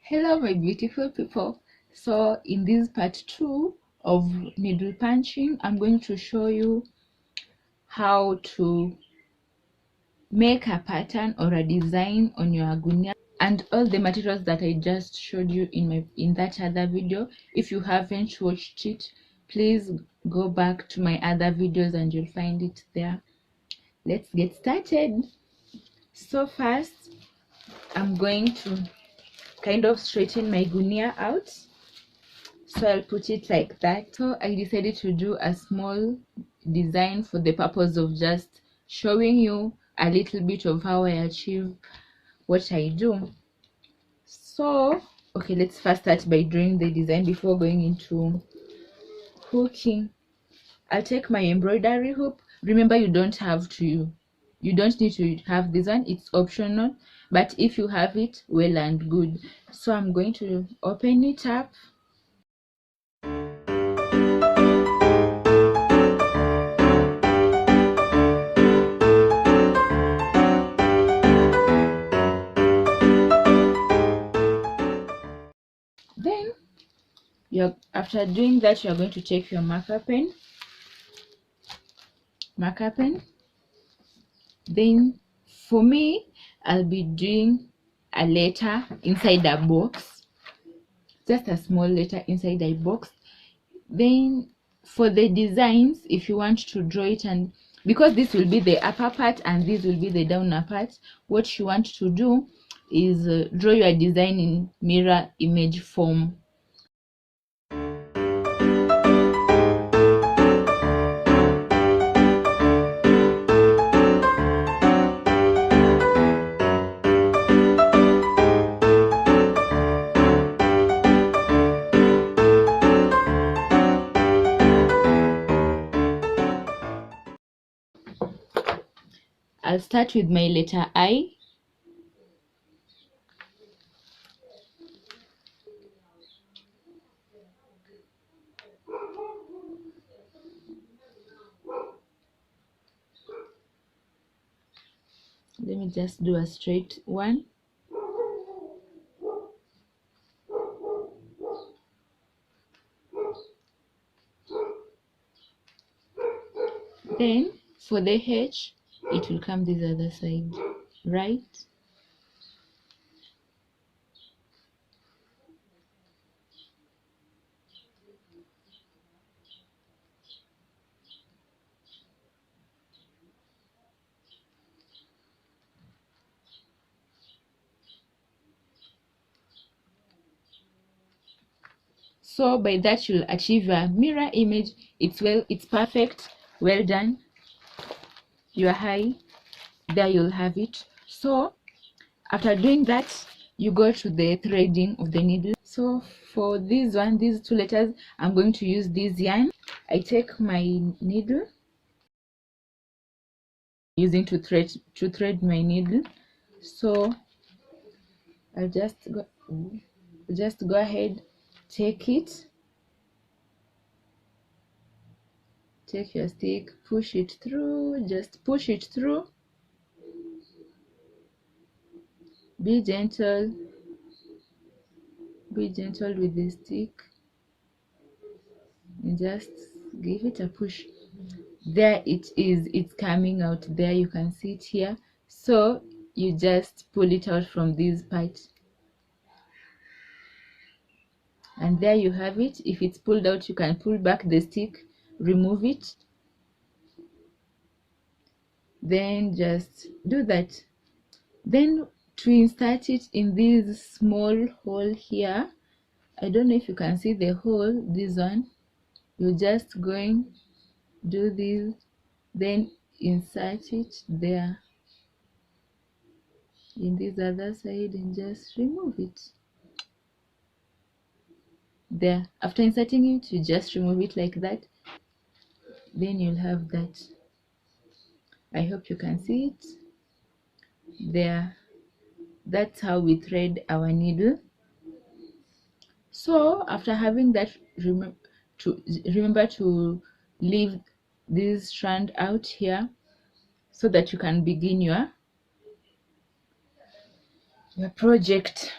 Hello my beautiful people. So in this part 2 of needle punching, I'm going to show you how to make a pattern or a design on your gunia and all the materials that I just showed you in that other video. If you haven't watched it, please go back to my other videos and you'll find it there. Let's get started. So first, I'm going to kind of straighten my gunia out. So I'll put it like that. So I decided to do a small design for the purpose of just showing you a little bit of how I achieve what I do. So okay, let's first start by drawing the design before going into hooking. I'll take my embroidery hoop. Remember, you don't need to have this one, it's optional, but if you have it, well and good. So I'm going to open it up. Then after doing that, you're going to take your marker pen. Then for me, I'll be doing a letter inside a box, just a small letter inside a box. Then for the designs, if you want to draw it, and because this will be the upper part and this will be the downer part, what you want to do is draw your design in mirror image form. I'll start with my letter I. Let me just do a straight one. Then for the H, it will come this other side, right? So by that you'll achieve your mirror image. It's perfect. Well done. You're high. There you'll have it. So after doing that, you go to the threading of the needle. So for these two letters, I'm going to use this yarn. I take my needle, using to thread my needle. So I'll just go ahead, take your stick, push it through, just push it through. Be gentle with the stick and just give it a push. There it is, it's coming out there, you can see it here. So you just pull it out from this part, and there you have it. If it's pulled out, you can pull back the stick, remove it, then just do that. Then to insert it in this small hole here, I don't know if you can see the hole, this one, you're just going do this, then insert it there in this other side and just remove it there. After inserting it, you just remove it like that, then you'll have that. I hope you can see it there. That's how we thread our needle. So after having that, remember to leave this strand out here so that you can begin your project.